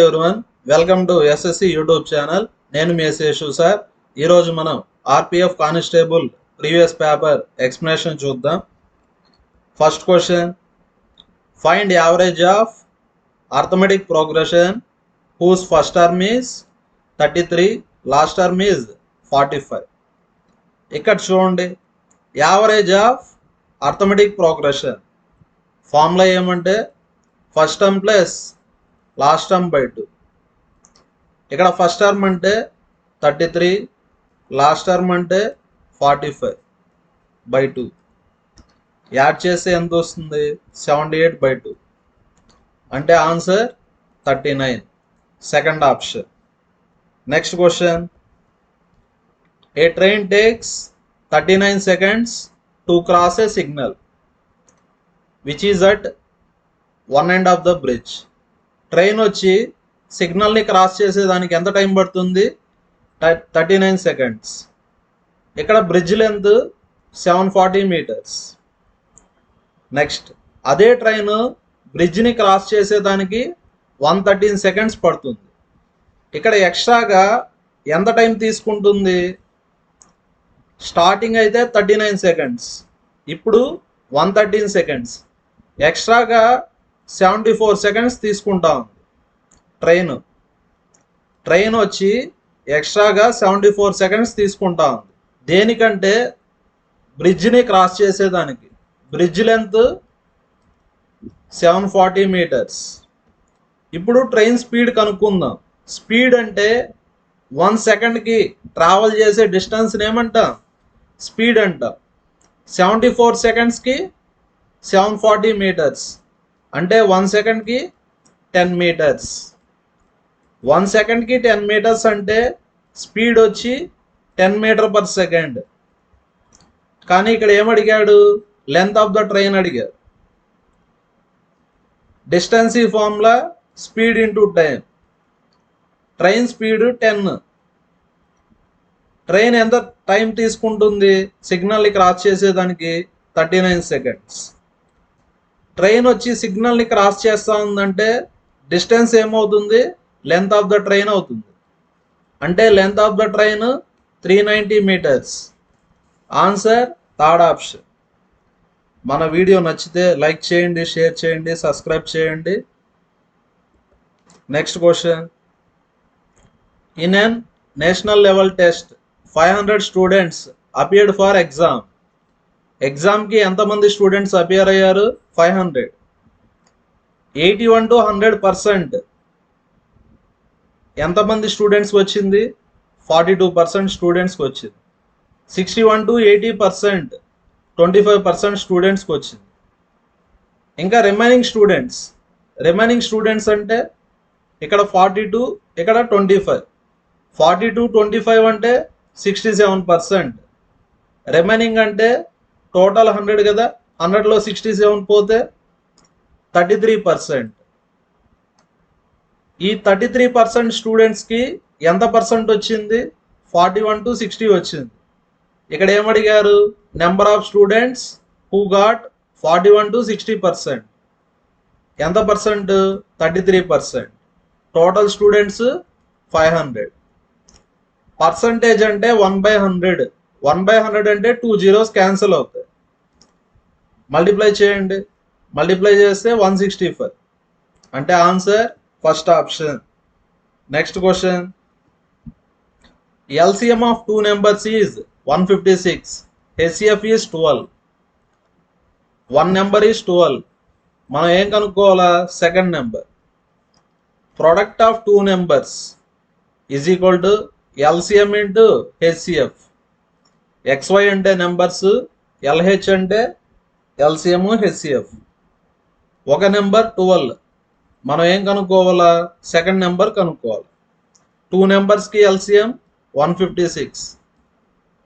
Everyone, welcome to SSC YouTube channel. నేను మీ Seshu sir. ఈరోజు మనం RPF constable previous paper explanation చూద్దాం. First question, find average of arithmetic progression whose first term is 33, last term is 45. ఇక్కడ చూడండి, average of arithmetic progression formula ఏమంటే first term plus last term by 2. ఇక్కడ first term అంటే 33, last term అంటే 45 by 2. Add చేస్తే ఎంత వస్తుంది? 78 by 2. అంటే answer 39, second option. Next question, a train takes 39 seconds to cross A signal which is at one end of the bridge. Train వచ్చి సిగ్నల్ని cross చేసేదానికి ఎంత టైం పడుతుంది? 39 seconds. ఇక్కడ బ్రిడ్జ్ లెంత్ 740 meters. నెక్స్ట్, అదే ట్రైన్ బ్రిడ్జ్ని క్రాస్ చేసేదానికి 113 seconds పడుతుంది. ఇక్కడ ఎక్స్ట్రాగా ఎంత టైం తీసుకుంటుంది? స్టార్టింగ్ అయితే 39 seconds, ఇప్పుడు 113 seconds, ఎక్స్ట్రాగా 74 seconds తీసుకుంటా ఉంది. ట్రైన్ వచ్చి ఎక్స్ట్రాగా 74 seconds తీసుకుంటా ఉంది. దేనికంటే బ్రిడ్జ్ని క్రాస్ చేసేదానికి. Bridge length 740 meters. ఇప్పుడు ట్రైన్ స్పీడ్ కనుక్కుందాం. స్పీడ్ అంటే 1 secondకి ట్రావెల్ చేసే డిస్టెన్స్ ఏమంటాం? స్పీడ్ అంటాం. 74 secondsకి 740 meters అంటే 1 secondకి 10 meters. 1 secondకి 10 meters అంటే స్పీడ్ వచ్చి 10 meter per second. కానీ ఇక్కడ ఏమడిగాడు? లెంత్ ఆఫ్ ద ట్రైన్ అడిగాడు. డిస్టెన్స్ ఈ formula speed into time. Train speed 10. Train ఎంత టైం తీసుకుంటుంది సిగ్నల్ని క్రాస్ చేసేదానికి? 39 seconds. ట్రైన్ వచ్చి సిగ్నల్ని క్రాస్ చేస్తూ ఉందంటే డిస్టెన్స్ ఏమవుతుంది? లెంత్ ఆఫ్ ద ట్రైన్ అవుతుంది. అంటే length of the train 390 meters. Answer third option. మన వీడియో నచ్చితే లైక్ చేయండి, షేర్ చేయండి, సబ్స్క్రైబ్ చేయండి. Next question, in an national level test 500 students appeared for exam. ఎగ్జామ్కి ఎంతమంది స్టూడెంట్స్ అపియర్ అయ్యారు? 500. 81 to 100% ఎంతమంది స్టూడెంట్స్కి వచ్చింది? 42% స్టూడెంట్స్కి వచ్చింది. 61 to 80% 25% స్టూడెంట్స్కి వచ్చింది. ఇంకా రిమైనింగ్ స్టూడెంట్స్ అంటే ఇక్కడ 42, ఇక్కడ 25. 42, 25 అంటే 67%. రిమైనింగ్ అంటే టోటల్ 100 కదా, 100లో 67 పోతే 33%. ఈ 33% స్టూడెంట్స్కి ఎంత పర్సెంట్ వచ్చింది? 41 to 60 వచ్చింది. ఇక్కడ ఏమడిగారు? Number of students who got 41 to 60%. ఎంత పర్సెంట్? 33%. Total students 500. పర్సంటేజ్ అంటే 1/100. 1/100 అంటే 2 zeros క్యాన్సిల్ అవుతాయి. మల్టిప్లై చేయండి. మల్టిప్లై చేస్తే 165. అంటే answer first option. Next question, LCM of 2 numbers is 156. HCF is 12. 1 number is 12. మనం ఏం కనుక్కోవాలా? Second number. Product of 2 numbers is equal to LCM into HCF. XY అంటే నెంబర్స్, LH అంటే LCM HCF. ఒక number 12. మనం ఏం కనుక్కోవాలా? సెకండ్ నెంబర్ కనుక్కోవాలి. 2 numbers ఎల్సిఎం 156,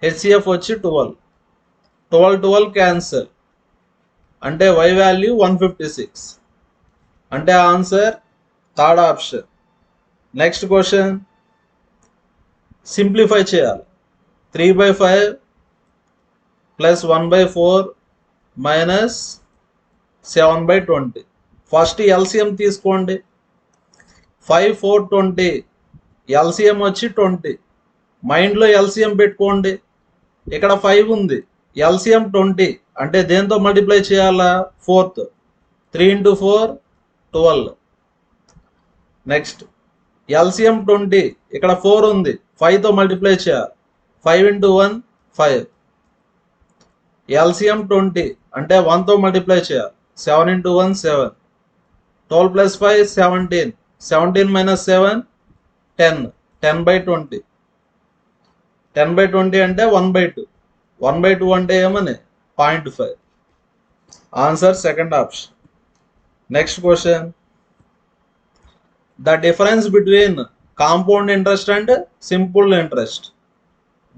హెచ్సిఎఫ్ వచ్చి 12. 12 క్యాన్సల్ అంటే Y వాల్యూ 156. అంటే answer third option. Next question, simplify చేయాలి. 3/5 ప్లస్ 1/4 మైనస్ 7/20. ఫస్ట్ ఎల్సిఎం తీసుకోండి. 5 4 20, ఎల్సిఎం వచ్చి 20. మైండ్లో ఎల్సిఎం పెట్టుకోండి. ఇక్కడ 5 ఉంది, ఎల్సిఎం 20 అంటే దేంతో మల్టిప్లై చేయాలా? 4th. 3 into 4 12. నెక్స్ట్ ఎల్సిఎం 20, ఇక్కడ 4 ఉంది, 5తో మల్టిప్లై చేయాలి. 5 into 1 5. ఎల్సిఎం 20 అంటే 1తో మల్టిప్లై చేయాలి. 7 into 1 7. 12 plus 5 17. 17 minus 7 10. 10/20. 10/20 అంటే 1/2. 1/2 అంటే ఏమని? 0.5. Answer second option. Next question. The difference between compound interest and simple interest.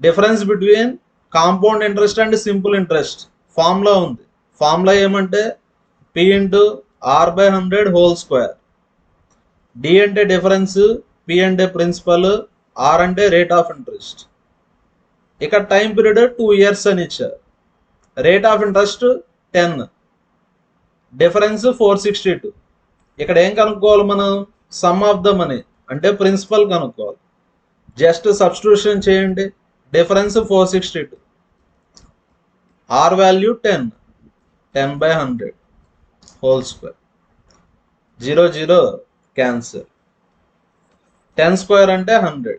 Difference between compound interest and simple interest formula ఉంది. Formula ఏమంటే P into R/100 whole square. D అంటే difference, P అంటే principal, R అంటే rate of interest. ఇక్కడ time period 2 years అని ఇచ్చారు. Rate of interest 10, difference 462. ఇక్కడ ఏం కనుక్కోవాలి మనం? సమ్ ఆఫ్ ద మనీ అంటే ప్రిన్సిపల్ కనుక్కోవాలి. జస్ట్ సబ్స్టిట్యూషన్ చేయండి. Difference 462, R value 10, 10/100 whole square. 0 0 cancel. 10 square అంటే 100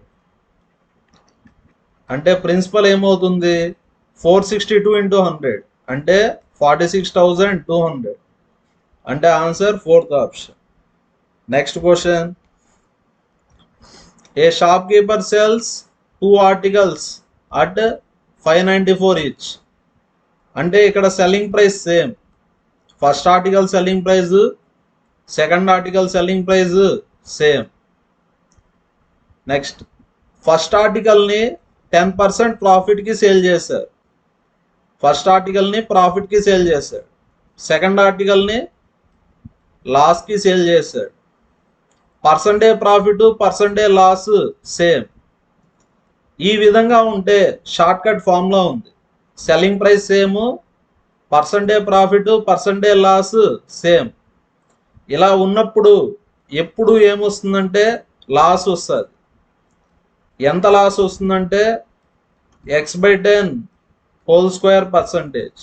అంటే ప్రిన్సిపల్ ఏమవుతుంది? 462 into 100 అంటే 46,200 అంటే answer 4th option. Next question. A shop keeper sells 2 articles at 594 each. అంటే ఇక్కడ selling price same. First article selling price, second article selling price same. Next first ఆర్టికల్ని 10% ప్రాఫిట్కి sale చేశారు. ఫస్ట్ ఆర్టికల్ని ప్రాఫిట్కి సేల్ చేశాడు. సెకండ్ ఆర్టికల్ని లాస్కి సేల్ చేశాడు. Percentage profit, percentage loss same. ఈ విధంగా ఉంటే షార్ట్ కట్ ఫార్ములా ఉంది. Selling price same, percentage profit, percentage loss same. ఇలా ఉన్నప్పుడు ఎప్పుడు ఏమొస్తుందంటే లాస్ వస్తుంది. ఎంత లాస్ వస్తుందంటే x/10 whole square percentage.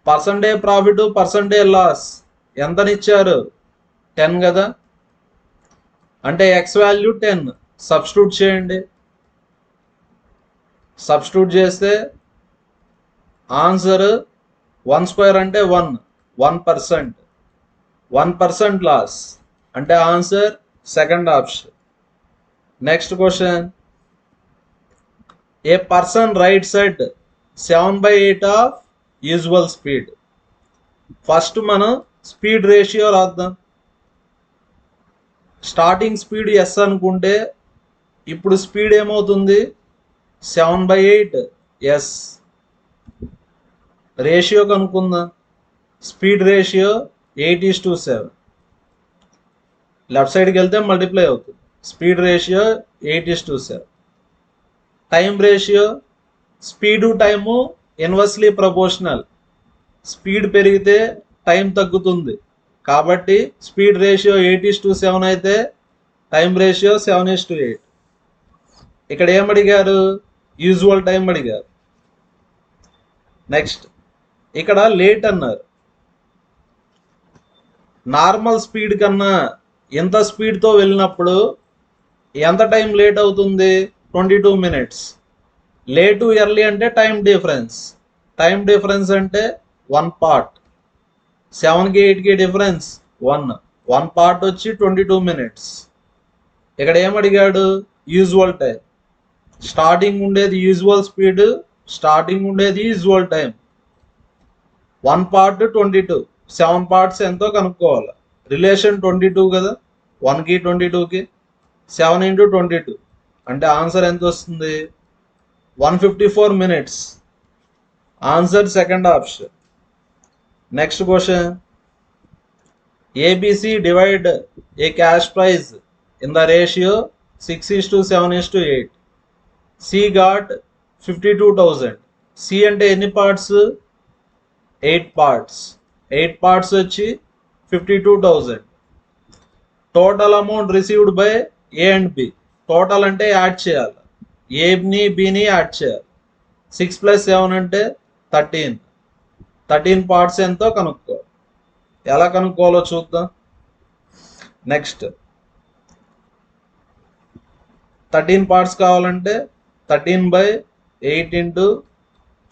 Percentage profit, percentage loss ఎంతనిచ్చారు? 10 కదా. అంటే x వాల్యూ 10 సబ్స్టిట్యూట్ చేయండి. సబ్స్టిట్యూట్ చేస్తే ఆన్సర్ 1 స్క్వేర్ అంటే 1%. 1% లాస్ అంటే answer second option. Next question. A person rides at 7/8 of usual speed. First మనం స్పీడ్ రేషియో రాద్దాం. స్టార్టింగ్ స్పీడ్ ఎస్ అనుకుంటే ఇప్పుడు స్పీడ్ ఏమవుతుంది? 7/8 ఎస్. రేషియో కనుక్కుందాం. Speed ratio 8:7. లెఫ్ట్ సైడ్కి వెళ్తే మల్టిప్లై అవుతుంది. Speed ratio 8:7. Time ratio, speed time inversely proportional. Speed పెరిగితే టైం తగ్గుతుంది. కాబట్టి స్పీడ్ రేషియో 8:7 అయితే టైం రేషియో 7:8. ఇక్కడ ఏమడిగారు? యూజువల్ టైం అడిగారు. నెక్స్ట్ ఇక్కడ లేట్ అన్నారు. నార్మల్ స్పీడ్ కన్నా ఎంత స్పీడ్తో వెళ్ళినప్పుడు ఎంత టైం లేట్ అవుతుంది? 22 minutes. లేటు ఎర్లీ అంటే టైం డిఫరెన్స్. టైం డిఫరెన్స్ అంటే 1 part. 7కి 8కి డిఫరెన్స్ 1 part వచ్చి 22 minutes. ఇక్కడ ఏమడిగాడు? Usual time. స్టార్టింగ్ ఉండేది యూజువల్ స్పీడ్, స్టార్టింగ్ ఉండేది యూజువల్ టైం. 1 part 22, 7 parts ఎంతో కనుక్కోవాలి. రిలేషన్ 22 కదా, 1కి 22కి. 7 into 22 అంటే ఆన్సర్ ఎంత వస్తుంది? 154 minutes. Answer second option. Next question. ABC divide a cash prize in the ratio 6:7:8. C got 52,000. C అంటే ఎన్ని పార్ట్స్? 8 parts. 8 parts వచ్చి 52,000. Total amount received by A and B. Total అంటే add చేయాలి, ఏని బిని add చేయాలి. 6 + 7 అంటే 13. 13 పార్ట్స్ ఎంతో కనుక్కో. ఎలా కనుక్కోవాలో చూద్దాం. నెక్స్ట్ 13 పార్ట్స్ కావాలంటే 13/8 ×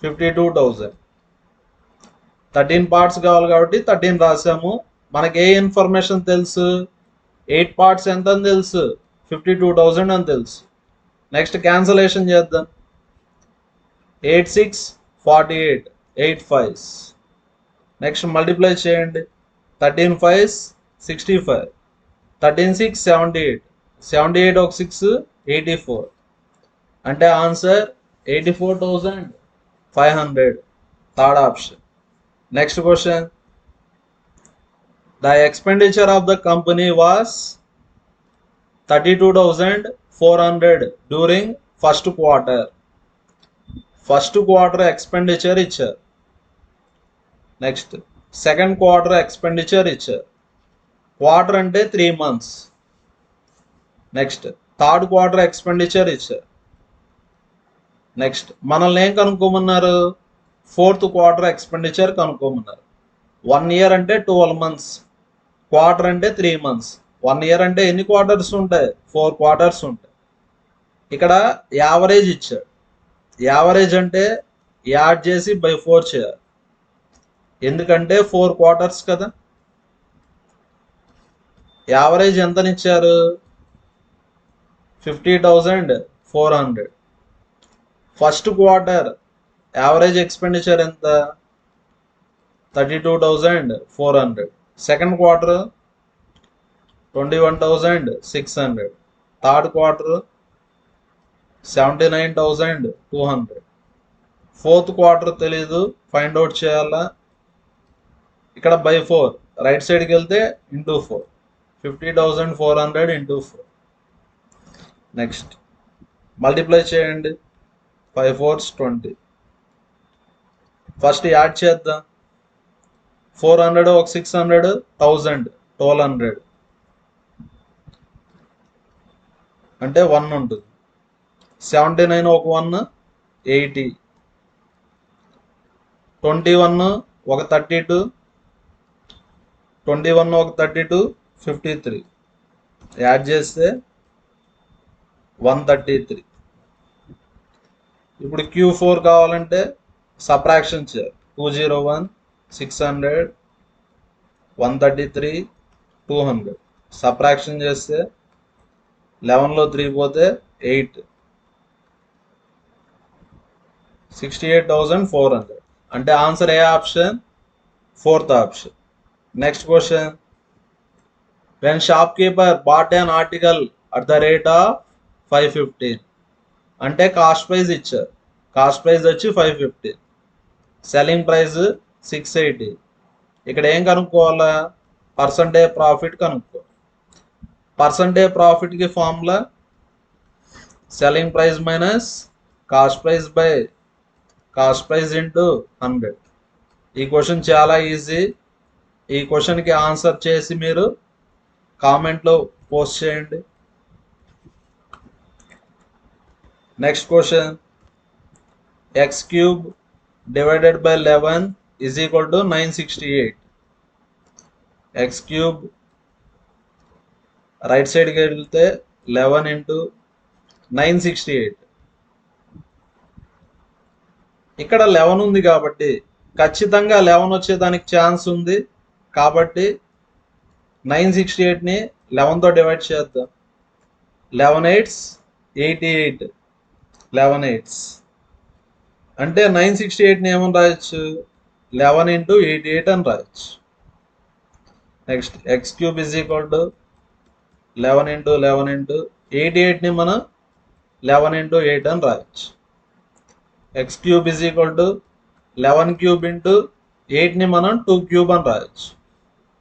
52,000. 13 పార్ట్స్ కావాలి కాబట్టి 13 రాసాము. మనకి ఏ ఇన్ఫర్మేషన్ తెలుసు? 8 పార్ట్స్ ఎంత అని తెలుసు, 52,000 అని తెలుసు. నెక్స్ట్ క్యాన్సలేషన్ చేద్దాం. 8 6 48, 8 5s. నెక్స్ట్ మల్టిప్లై చేయండి. 13 5s 65, 13 6 78, 78 ఒక 6 84. అంటే answer 84,500. Third option. Next question. The expenditure of the company was 32,400 during first quarter. First quarter expenditure ఇచ్చారు. నెక్స్ట్ సెకండ్ క్వార్టర్ ఎక్స్పెండిచర్ ఇచ్చారు. క్వార్టర్ అంటే 3 months. Next third quarter expenditure ఇచ్చారు. Next మనల్ని ఏం కనుక్కోమన్నారు? ఫోర్త్ క్వార్టర్ ఎక్స్పెండిచర్ కనుక్కోమన్నారు. 1 year అంటే 12 months, quarter అంటే 3 months. 1 year అంటే ఎన్ని క్వార్టర్స్ ఉంటాయి? 4 quarters ఉంటాయి. ఇక్కడ యావరేజ్ ఇచ్చాడు. యావరేజ్ అంటే యాడ్ చేసి బై 4 చేయాలి, ఎందుకంటే 4 quarters కదా. యావరేజ్ ఎంతనిచ్చారు? 50,400. ఫస్ట్ క్వార్టర్ యావరేజ్ ఎక్స్పెండిచర్ ఎంత? 32,400. Second quarter 21,600. Third quarter 79,200. Fourth quarter తెలీదు, ఫైండ్ అవుట్ చేయాలా. ఇక్కడ బై 4 రైట్ సైడ్కి వెళ్తే ఇంటూ 4, 50,400 × 4. నెక్స్ట్ మల్టిప్లై చేయండి. 5 4s 20. ఫస్ట్ యాడ్ చేద్దాం. 400 ఒక 600, 1000, 1200. అంటే 1 ఉంటుంది. 79 ఒక 1, 80. 21 ఒక 32, 21 ఒక 32, 53. యాడ్ చేస్తే 133. ఇప్పుడు Q4 కావాలంటే సబ్ట్రాక్షన్ చేయాలి. 201, 600, 133, 200. సబ్ట్రాక్షన్ చేస్తే 11లో 3 పోతే 8, 68,400. అంటే ఆన్సర్ ఏ option? Fourth option. Next question. When shopkeeper bought an article at the rate of 515. అంటే కాస్ట్ ప్రైస్ ఇచ్చారు. కాస్ట్ ప్రైస్ వచ్చి 515, సెల్లింగ్ ప్రైస్ 680. ఇక్కడ ఏం కనుక్కోవాలా? పర్సంటేజ్ ప్రాఫిట్ కనుక్కో. పర్సంటేజ్ ప్రాఫిట్కి formula selling price minus cost price by cost price into 100. ఈ question చాలా ఈజీ. ఈ క్వశ్చన్కి ఆన్సర్ చేసి మీరు కామెంట్లో పోస్ట్ చేయండి. Next question. x³ divided by 11 is equal to 968. x³ right సైడ్కి వెళ్తే 11 × 968. ఇక్కడ 11 ఉంది కాబట్టి ఖచ్చితంగా 11 వచ్చేదానికి ఛాన్స్ ఉంది. కాబట్టి 968ని 11తో డివైడ్ చేద్దాం. 11 8s 88, 11 8s. అంటే 968ని ఏమని రాయొచ్చు? 11 × 88 అని రాయొచ్చు. Next x³ is equal to 11 × 11 × 88ని మనం 11 × 8 అని రాయొచ్చు. x³ is equal to 11³ × 8ని మనం 2³ అని రాయొచ్చు.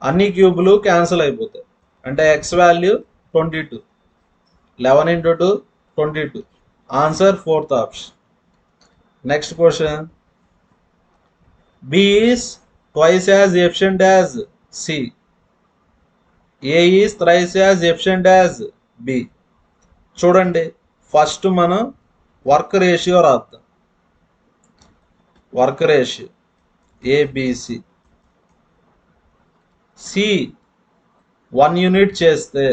అన్ని క్యూబులు క్యాన్సిల్ అయిపోతాయి. అంటే x value 22. 11 × 2 22. Answer fourth option. Next question. B is twice as efficient as C. A is thrice as efficient as B. చూడండి, ఫస్ట్ మనం వర్క్ రేషియో రాద్దాం. Work ratio ABC. C 1 unit చేస్తే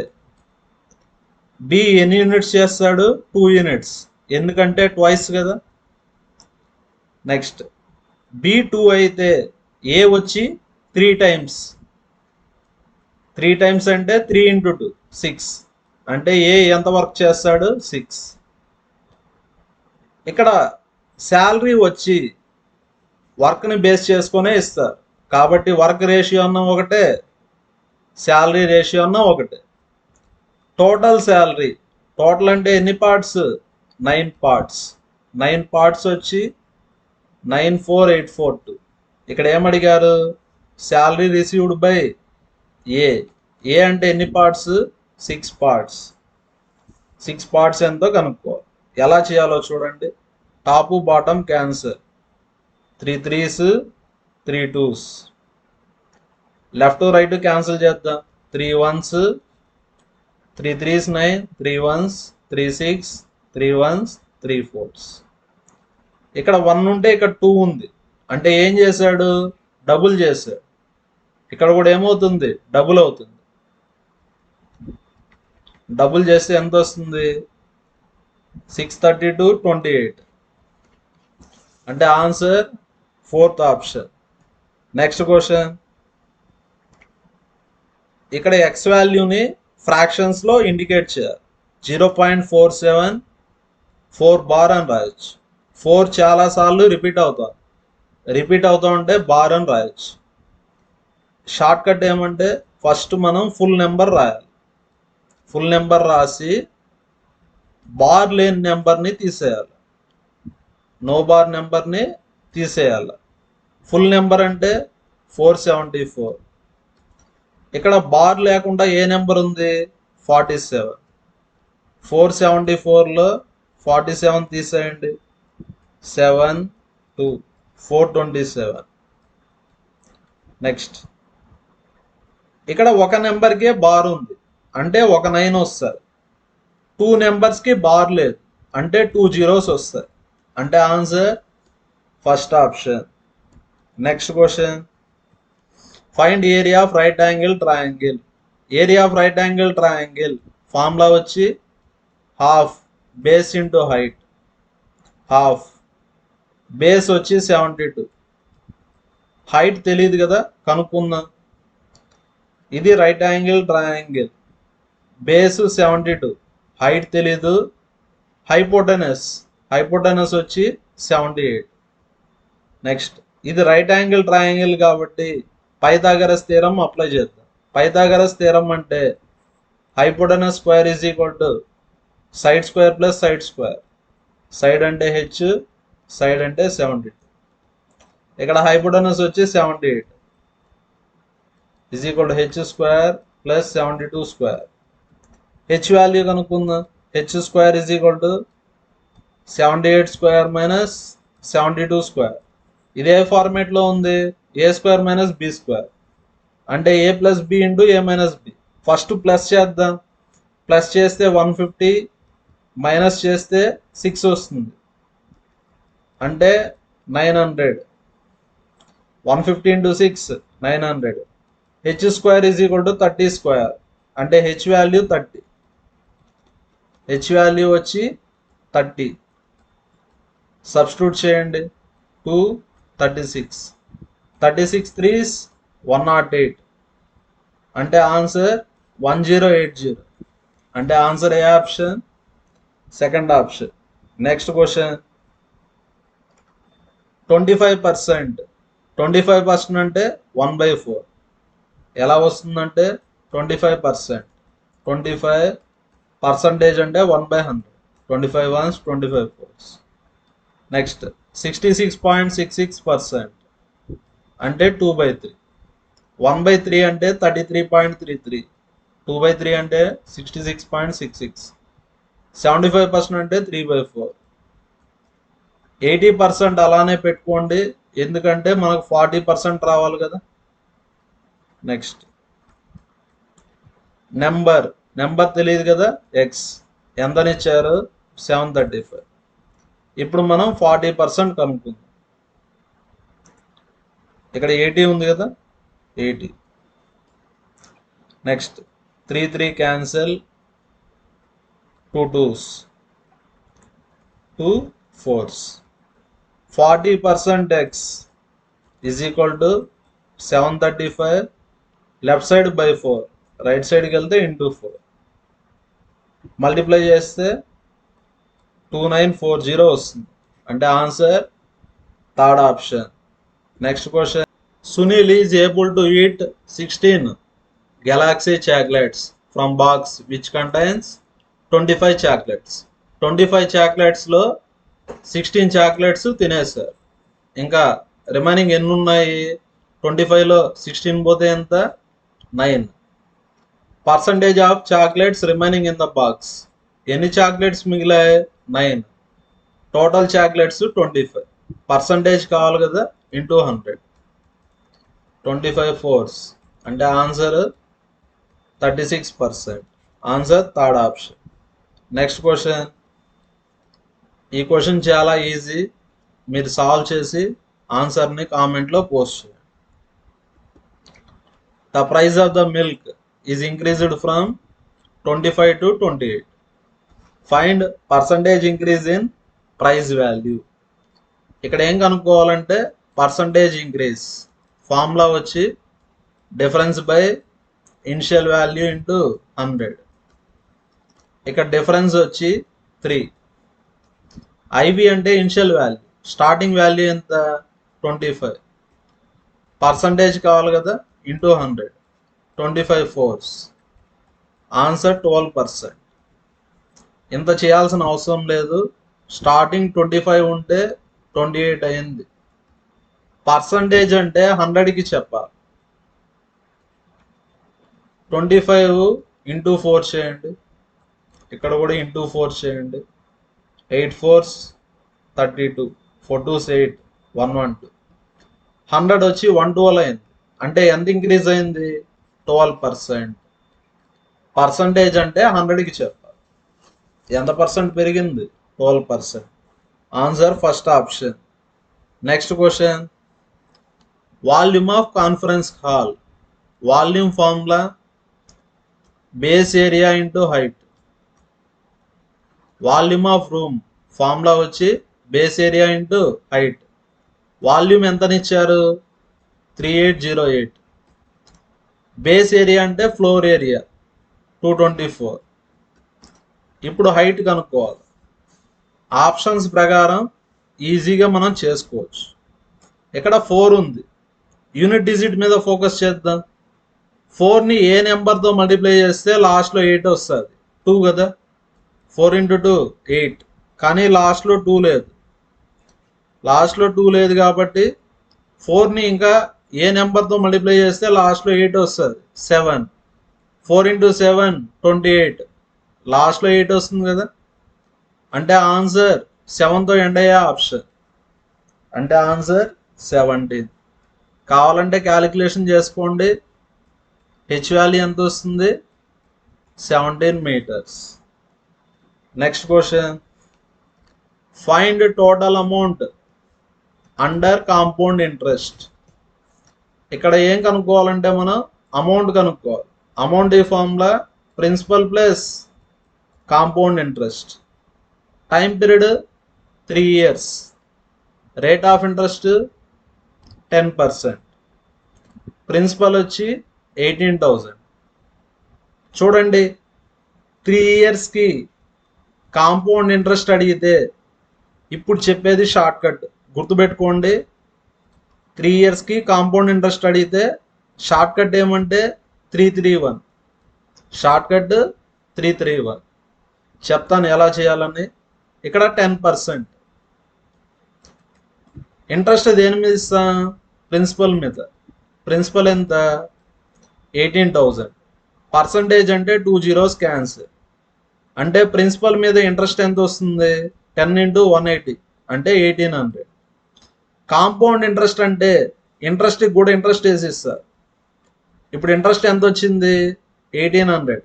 బి ఎన్ని units చేస్తాడు? 2 units, ఎందుకంటే twice కదా. Next B 2 అయితే ఏ వచ్చి 3 టైమ్స్. 3 టైమ్స్ అంటే 3 ఇంటూ 2 6. అంటే ఏ ఎంత వర్క్ చేస్తాడు? 6. ఇక్కడ శాలరీ వచ్చి వర్క్ని బేస్ చేసుకునే ఇస్తారు కాబట్టి వర్క్ రేషియో అన్న ఒకటే, శాలరీ రేషియో అన్న ఒకటే. టోటల్ శాలరీ, టోటల్ అంటే ఎన్ని పార్ట్స్? 9 పార్ట్స్. 9 పార్ట్స్ వచ్చి 94842. ఇక్కడ ఏమడిగారు? శాలరీ రిసీవ్డ్ బై ఏ. ఏ అంటే ఎన్ని పార్ట్స్? 6 పార్ట్స్. 6 పార్ట్స్ ఎంతో కనుక్కోవాలి. ఎలా చేయాలో చూడండి. Top bottom cancer. 3 3s 3 2s. Left right cancel చేద్దాం. 3 1s 3 3s 9, 3 1s 3 6, 3 1s 3 4s. ఇక్కడ 1 ఉంటే ఇక్కడ 2 ఉంది అంటే ఏం చేశాడు? డబుల్ చేశాడు. ఇక్కడ కూడా ఏమవుతుంది? డబుల్ అవుతుంది. డబుల్ చేస్తే ఎంత వస్తుంది? 632 28. అంటే answer 4th option. Next question. ఇక్కడ ఎక్స్ వాల్యూని ఫ్రాక్షన్స్ లో ఇండికేట్ చేయాలి. 0.474 బార్ అని రాయొచ్చు. 4 చాలా సార్లు రిపీట్ అవుతా ఉంటే బార్ అని రాయొచ్చు. షార్ట్ కట్ ఏమంటే ఫస్ట్ మనం ఫుల్ నెంబర్ రాయాలి. ఫుల్ నెంబర్ రాసి బార్ లేని నెంబర్ని తీసేయాలి. నో బార్ నెంబర్ని తీసేయాలి. ఫుల్ నెంబర్ అంటే 474. ఇక్కడ బార్ లేకుండా ఏ నెంబర్ ఉంది? 47. 474లో 47 తీసేయండి. 7 2 427. నెక్స్ట్ ఇక్కడ ఒక నెంబర్కే బార్ ఉంది అంటే ఒక 9 వస్తుంది. 2 నెంబర్స్కి బార్ లేదు అంటే 2 zeros వస్తాయి. అంటే answer first option. Next question. Find area of right angle triangle. Area of right angle triangle formula వచ్చి half base into height. Half base వచ్చి 72. హైట్ తెలియదు కదా, కనుక్కుందాం. ఇది right angle triangle. Base 72, height తెలీదు. హైపోటెనస్ వచ్చి 78. నెక్స్ట్ ఇది right angle triangle కాబట్టి పైథాగరస్ థీరం అప్లై చేద్దాం. పైథాగరస్ థీరం అంటే hypotenuse square is equal to side square plus side square. Side అంటే హెచ్, సైడ్ అంటే 72. ఇక్కడ హైపోటెనస్ వచ్చి 78 is equal to H square plus 72 square. H value కనుక్కుందాం. H square is equal to 78 square minus 72 square. ఇదే ఫార్మేట్లో ఉంది. A square minus B square అంటే A plus B into A minus B. First plus చేద్దాం. Plus చేస్తే 150, minus చేస్తే 6 వస్తుంది అంటే 900. 150 into 6 900. H square is equal to 30 square అంటే హెచ్ వాల్యూ 30. హెచ్ వాల్యూ వచ్చి 30. సబ్స్టిట్యూట్ చేయండి. 2 36. 36 3s 108 అంటే ఆన్సర్ 1080. అంటే ఆన్సర్ ఏ option? Second option. Next question. 25%. 25% అంటే 1/4. ఎలా వస్తుందంటే 25%. 25% అంటే 1/100. 25 ones 25 fours. నెక్స్ట్ 66.66% అంటే 2/3. 1/3 అంటే 33.33. 2/3 అంటే 66.66. 75% అంటే 3/4. 80% అలానే పెట్టుకోండి ఎందుకంటే మనకు 40% రావాలి కదా. నెక్స్ట్ నెంబర్ తెలియదు కదా, ఎక్స్ ఎంతని ఇచ్చారు 735. ఇప్పుడు మనం 40% కనుక్కుందాం. ఇక్కడ 80 ఉంది కదా, 80. Next 3 cancel, 2 2s, 2 4s. 40% x is equal to 735 left side by 4, right సైడ్కి వెళ్తే ఇంటూ 4. మల్టిప్లై చేస్తే 2940 వస్తుంది. అంటే answer third option. Next question. Sunil is able to eat 16 Galaxy chocolates from box which contains 25 chocolates. 25 చాక్లెట్స్లో 16 చాక్లెట్స్ తినేసారు. ఇంకా remaining ఎన్ని ఉన్నాయి? 25లో 16 పోతే ఎంత? 9. Percentage of chocolates remaining in the box. ఎన్ని చాక్లెట్స్ మిగిలాయి? 9. Total chocolates 25. పర్సంటేజ్ కావాలి కదా, ఇంటూ 100. 25 4s అంటే answer 36%. Answer third option. Next question. ఈ క్వశ్చన్ చాలా ఈజీ, మీరు సాల్వ్ చేసి ఆన్సర్ని కామెంట్లో పోస్ట్ చేయండి. The price of the milk is increased from 25 to 28. Find percentage increase in price value. ఇక్కడ ఏం కనుక్కోవాలంటే పర్సంటేజ్ ఇంక్రీజ్ ఫార్ములా వచ్చి difference by initial value into 100. ఇక్కడ డిఫరెన్స్ వచ్చి 3. ఐబి అంటే ఇనిషియల్ వాల్యూ, స్టార్టింగ్ వాల్యూ ఎంత? 25. పర్సంటేజ్ కావాలి కదా, ఇంటూ 100. 25 4s answer 12%. ఇంత చేయాల్సిన అవసరం లేదు. స్టార్టింగ్ 25 ఉంటే 28 అయింది. పర్సంటేజ్ అంటే 100కి చెప్పాలి. 25 ఇంటూ 4 చేయండి, ఇక్కడ కూడా ఇంటూ 4 చేయండి. 8 4s 32, 4 2s 8, 112. 100 వచ్చి 112 అయింది. అంటే ఎంత ఇంక్రీజ్ అయింది? 12%. పర్సంటేజ్ అంటే 100కి చెప్పాలి. ఎంత పర్సెంట్ పెరిగింది? 12%. Answer first option. Next question. Volume of conference hall. Volume formula base area into height. Volume of room formula వచ్చి base area into height. Volume ఎంతనిచ్చారు? 3808. బేస్ ఏరియా అంటే ఫ్లోర్ ఏరియా 224. ఇప్పుడు height కనుక్కోవాలి. Options ప్రకారం ఈజీగా మనం చేసుకోవచ్చు. ఇక్కడ 4 ఉంది, యూనిట్ డిజిట్ మీద ఫోకస్ చేద్దాం. 4ని ఏ నెంబర్తో మల్టిప్లై చేస్తే లాస్ట్లో 8 వస్తుంది? 2 కదా. 4 × 2 8. కానీ లాస్ట్లో 2 లేదు. లాస్ట్లో 2 లేదు కాబట్టి 4ని ఇంకా ఏ నెంబర్తో మల్టిప్లై చేస్తే లాస్ట్లో 8 వస్తుంది? 7. 4 × 7 28. లాస్ట్లో 8 వస్తుంది కదా. అంటే ఆన్సర్ 7తో ఎండ్ అయ్యే ఆప్షన్. అంటే ఆన్సర్ 17. కావాలంటే క్యాలిక్యులేషన్ చేసుకోండి. హెచ్ వాల్యూ ఎంత వస్తుంది? 17 meters. Next question. Find total amount under compound interest. ఇక్కడ ఏం కనుక్కోవాలంటే మనం అమౌంట్ కనుక్కోవాలి. అమౌంట్ ఈ formula principal plus compound interest. Time period 3 years. Rate of interest 10%. Principal వచ్చి 18,000. చూడండి, 3 yearsకి కాంపౌండ్ ఇంట్రెస్ట్ అడిగితే ఇప్పుడు చెప్పేది షార్ట్ కట్ గుర్తుపెట్టుకోండి. 3 yearsకి కాంపౌండ్ ఇంట్రెస్ట్ అడిగితే షార్ట్ కట్ ఏమంటే 331. Short cut 331. చెప్తాను ఎలా చేయాలని. ఇక్కడ 10%. ఇంట్రెస్ట్ దేని మీద ఇస్తాం? ప్రిన్సిపల్ మీద. ప్రిన్సిపల్ ఎంత? 18,000. పర్సంటేజ్ అంటే 2 zeros క్యాన్సిల్. అంటే ప్రిన్సిపల్ మీద ఇంట్రెస్ట్ ఎంత వస్తుంది? 10 × 180 అంటే 1800. కాంపౌండ్ ఇంట్రెస్ట్ అంటే ఇంట్రెస్ట్కి కూడా ఇంట్రెస్ట్ వేసి ఇస్తారు. ఇప్పుడు ఇంట్రెస్ట్ ఎంత వచ్చింది? 1800.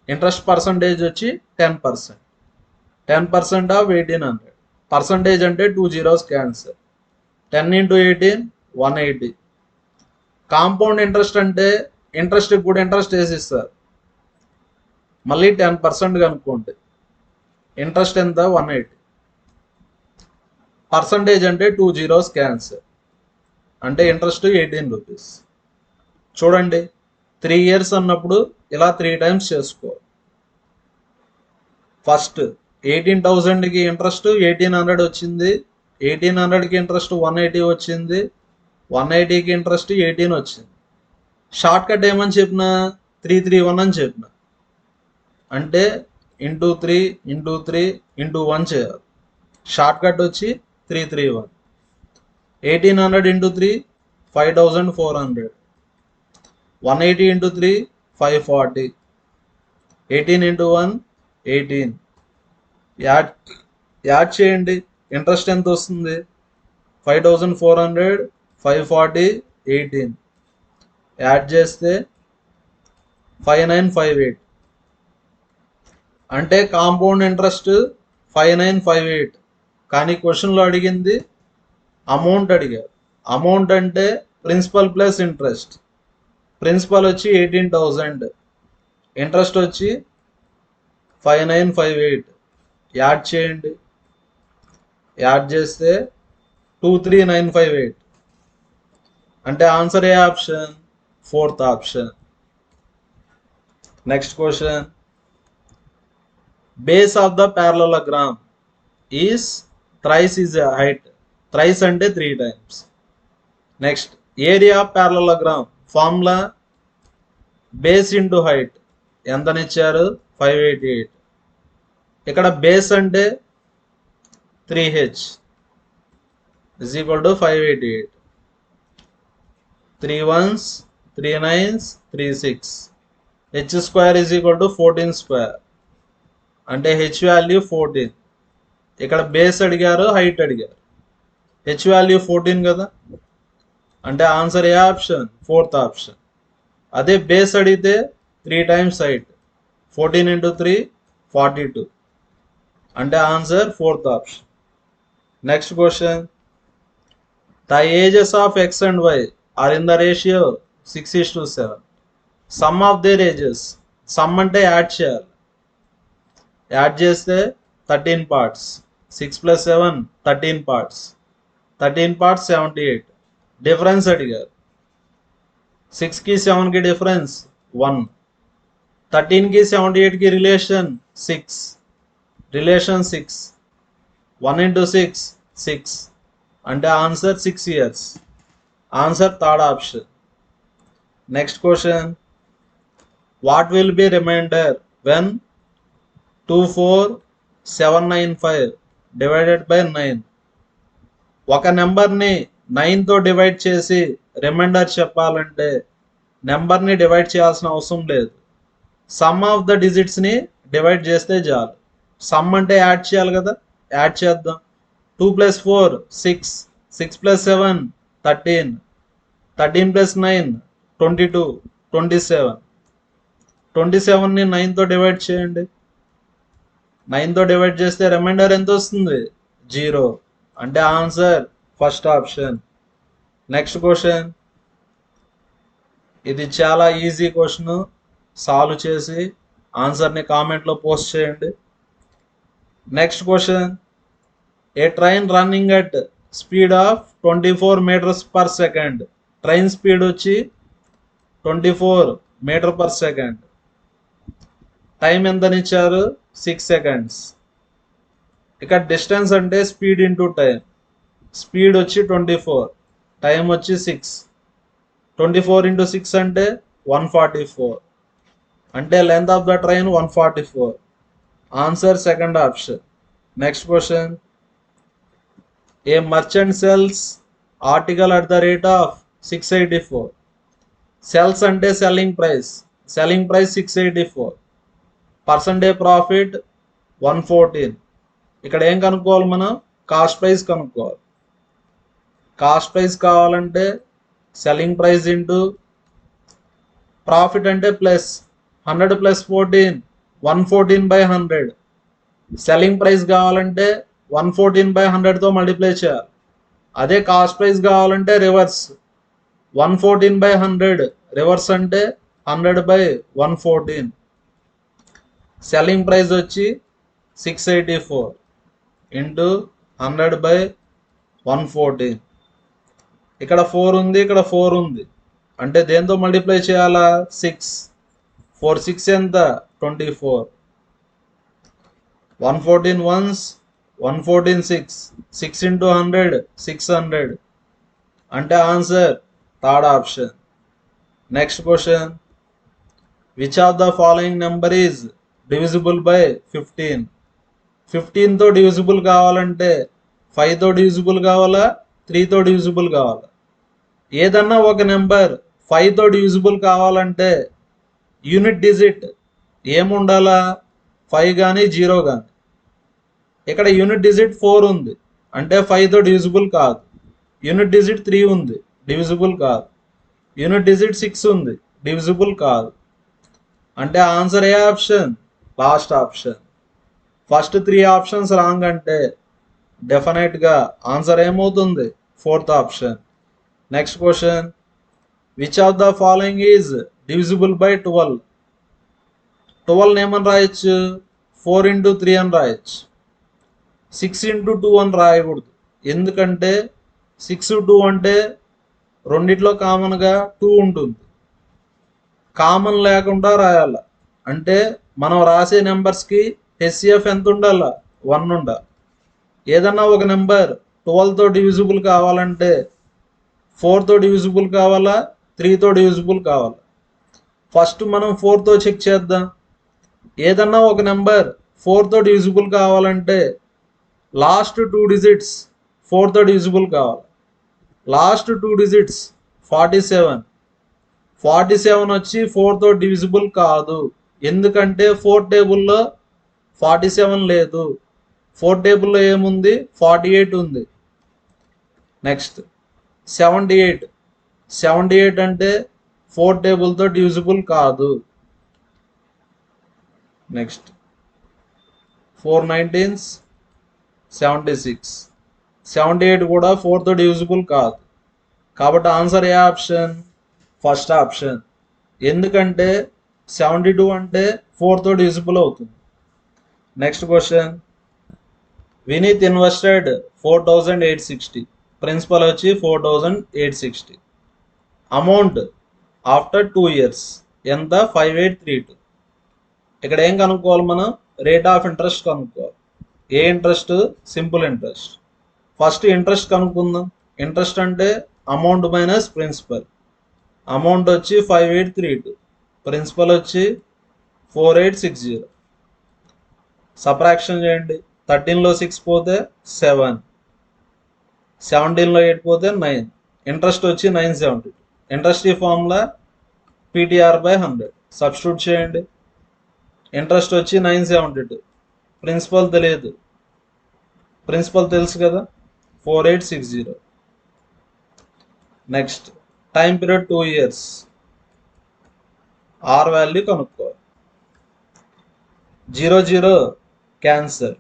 ఇంట్రెస్ట్ పర్సంటేజ్ వచ్చి 10%. 10% ఆఫ్ 1800. పర్సంటేజ్ అంటే 2 zeros cancer. 10 into 18 180. Compound interest అంటే ఇంట్రెస్ట్ కూడా ఇంట్రెస్ట్ వేసిస్తారు. మళ్ళీ 10% కనుక్కోండి. ఇంట్రెస్ట్ ఎంత 180. పర్సంటేజ్ అంటే 2 zeros క్యాన్సర్. అంటే ఇంట్రెస్ట్ 18 రూపీస్. చూడండి 3 years అన్నప్పుడు ఇలా 3 times చేసుకో. ఫస్ట్ 18,000కి ఇంట్రెస్ట్ 1800 వచ్చింది. 1800కి ఇంట్రెస్ట్ 180 వచ్చింది. 180కి ఇంట్రెస్ట్ 18 వచ్చింది. షార్ట్ కట్ ఏమని చెప్పిన 331 అని చెప్పిన. అంటే ఇంటూ 3 ఇంటూ 3 ఇంటూ 1 చేయాలి. షార్ట్ కట్ వచ్చి 331. 1800 ఇంటూ 3 5400. 180 ఇంటూ 3 540. 18 ఇంటూ 1 18. యాడ్ చేయండి. ఇంట్రెస్ట్ ఎంత వస్తుంది 5400 540 18. యాడ్ చేస్తే 5958. అంటే కాంపౌండ్ ఇంట్రెస్ట్ 5958. కానీ క్వశ్చన్లో అడిగింది అమౌంట్ అడిగారు. అమౌంట్ అంటే ప్రిన్సిపల్ ప్లస్ ఇంట్రెస్ట్. ప్రిన్సిపల్ వచ్చి 18,000, ఇంట్రెస్ట్ వచ్చి 5958. యాడ్ చేయండి. యాడ్ చేస్తే 23958. అంటే ఆన్సర్ ఏ option 4th option. Next question. Base of the parallelogram is thrice is a height. thrice అంటే 3 times. Next area of parallelogram formula base into height ఎంతనిచ్చారు 588. ఇక్కడ base అంటే 3h is equal to 588. 3 1s 3 9s 3 6. h square is equal to 14 square. అంటే h value 14. ఇక్కడ base అడిగారు, height అడిగారు. h value 14 కదా, అంటే ఆన్సర్ ఏ ఆప్షన్ 4th ఆప్షన్. అదే బేస్ అడిగితే 3 times హైట్ 14 into 3 42. అంటే answer 4th option. Next question. The ages of x and y are in the ratio 6:7. Sum of their ages. Sum అంటే add చేయాలి. Add చేస్తే 13 parts. 6 + 7 13 parts. 13 parts 78. Difference అడిగారు. 6కి 7కి difference 1. 13కి 78కి రిలేషన్ 6. రిలేషన్ 6. 1 into 6 6. అంటే answer 6 years. Answer 3rd option. Next question. What will be remainder when 24795 divided by 9. ఒక నెంబర్ని 9తో డివైడ్ చేసి రిమైండర్ చెప్పాలంటే నెంబర్ని డివైడ్ చేయాల్సిన అవసరం లేదు. సమ్ ఆఫ్ ద డిజిట్స్ని డివైడ్ చేస్తే చాలు. సమ్ అంటే యాడ్ చేయాలి కదా, యాడ్ చేద్దాం. 2 + 4 6. 6 + 7 13. 13 + 9 22. 27. 27ని 9తో డివైడ్ చేయండి. 9తో డివైడ్ చేస్తే రిమైండర్ ఎంత వస్తుంది 0. అంటే answer 1st option. Next question. ఇది చాలా ఈజీ క్వశ్చన్. సాల్వ్ చేసి ఆన్సర్ని కామెంట్లో పోస్ట్ చేయండి. Next question. A train running at speed of 24 meters per second. Train speed వచ్చి 24 meters per second. టైం ఎంతనిచ్చారు 6 seconds. ఇక్కడ డిస్టెన్స్ అంటే స్పీడ్ ఇంటూ టైం. స్పీడ్ వచ్చి 24, టైం వచ్చి 6. 24 into 6 అంటే 144. అంటే length of the train 144. Answer 2nd option. Next question. A merchant sells article at the rate of 684. Sells అంటే selling price. Selling price 684. Percentage profit 114. ఇక్కడ ఏం కనుక్కోవాలి మనం, కాస్ట్ ప్రైస్ కనుక్కోవాలి. కాస్ట్ ప్రైస్ కావాలంటే సెల్లింగ్ ప్రైస్ ఇంటూ ప్రాఫిట్ అంటే plus 100 plus 14 114/100. Selling price కావాలంటే 114/100తో మల్టిప్లై చేయాలి. అదే కాస్ట్ ప్రైస్ కావాలంటే రివర్స్ 114/100 రివర్స్ అంటే 100/114. సెల్లింగ్ ప్రైస్ వచ్చి 684 ఇంటూ 100/114. ఇక్కడ 4 ఉంది, ఇక్కడ 4 ఉంది, అంటే దేంతో మల్టిప్లై చేయాలా? 6. 4 6 ఎంత? 24. 114 వన్స్ 114 6. 6 ఇంటూ 100 600. అంటే answer third option. Next question, which of the following number is divisible by 15? 15తో డివిజిబుల్ కావాలంటే 5తో డివిజిబుల్ కావాలా, 3తో డివిజిబుల్ కావాలా? ఏదన్నా ఒక నెంబర్ 5తో డివిజిబుల్ కావాలంటే యూనిట్ డిజిట్ ఏముండాలా? 5 కానీ 0 కానీ. ఇక్కడ యూనిట్ డిజిట్ 4 ఉంది, అంటే 5తో డివిజిబుల్ కాదు. యూనిట్ డిజిట్ 3 ఉంది, డివిజిబుల్ కాదు. యూనిట్ డిజిట్ 6 ఉంది, డివిజిబుల్ కాదు. అంటే ఆన్సర్ ఏ option? Last option. First 3 options wrong అంటే డెఫినెట్గా ఆన్సర్ ఏమవుతుంది? Fourth option. Next question, which of the following is divisible by 12? 12 ఏమని రాయొచ్చు? 4 ఇంటూ 3 అని రాయొచ్చు. 6 ఇంటూ 2 అని రాయకూడదు, ఎందుకంటే 6 2 అంటే రెండిట్లో కామన్గా 2 ఉంటుంది. కామన్ లేకుండా రాయాల అంటే మనం రాసే నెంబర్స్కి హెచ్సిఎఫ్ ఎంత ఉండాల? 1 ఉండాలి. ఏదన్నా ఒక నెంబర్ 12తో డివిజిబుల్ కావాలంటే 4తో డివిజిబుల్ కావాలా, 3తో డివిజిబుల్ కావాలా? ఫస్ట్ మనం 4తో చెక్ చేద్దాం. ఏదన్నా ఒక నెంబర్ 4తో డివిజిబుల్ కావాలంటే లాస్ట్ 2 డిజిట్స్ 4తో డివిజిబుల్ కావాలి. Last 2 digits 47. 47 వచ్చి 4తో డివిజిబుల్ కాదు, ఎందుకంటే 4 టేబుల్లో 47 లేదు. 4 టేబుల్లో ఏముంది? 48 ఉంది. నెక్స్ట్ 78. 78 అంటే 4 టేబుల్తో డివిజిబుల్ కాదు. Next 4 19s 76. 78 కూడా 4తో డివిజిబుల్ కాదు. కాబట్టి ఆన్సర్ ఏ ఆప్షన్? First option. ఎందుకంటే 72 అంటే 4తో డివిజిబుల్ అవుతుంది. Next question, Vineet invested 4860. Principal వచ్చి 4860. అమౌంట్ ఆఫ్టర్ 2 years ఎంత? 5832. ఇక్కడ ఏం కనుక్కోవాలి మనం? రేట్ ఆఫ్ ఇంట్రెస్ట్ కనుక్కోవాలి. ఏ interest? Simple interest. First interest కనుక్కుందాం. ఇంట్రెస్ట్ అంటే అమౌంట్ మైనస్ ప్రిన్సిపల్. అమౌంట్ వచ్చి 5832, ప్రిన్సిపల్ వచ్చి 4860. సబ్ట్రాక్షన్ చేయండి. 13లో 6 పోతే 7, 17లో 8 పోతే 9. ఇంట్రెస్ట్ వచ్చి 972. ఇంట్రెస్ట్ ఈ ఫార్ములా PTR/100. సబ్స్టిట్యూట్ చేయండి. ఇంట్రెస్ట్ వచ్చి 972. ప్రిన్సిపల్ తెలియదు, ప్రిన్సిపల్ తెలుసు కదా, 4860. Next time period 2 years. R value కనుక్కోవాలి. 0 0 క్యాన్సర్.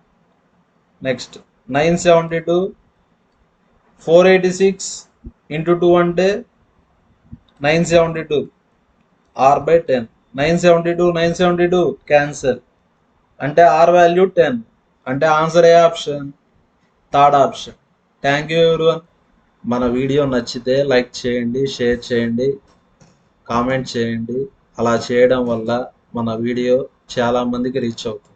నెక్స్ట్ 972. 486 ఇంటూ 2 అంటే 972. R/10. 972 972 క్యాన్సర్, అంటే ఆర్ వాల్యూ 10. అంటే ఆన్సర్ ఏ option? Third option. Thank you everyone. మన వీడియో నచ్చితే లైక్ చేయండి, షేర్ చేయండి, కామెంట్ చేయండి. అలా చేయడం వల్ల మన వీడియో చాలామందికి రీచ్ అవుతుంది.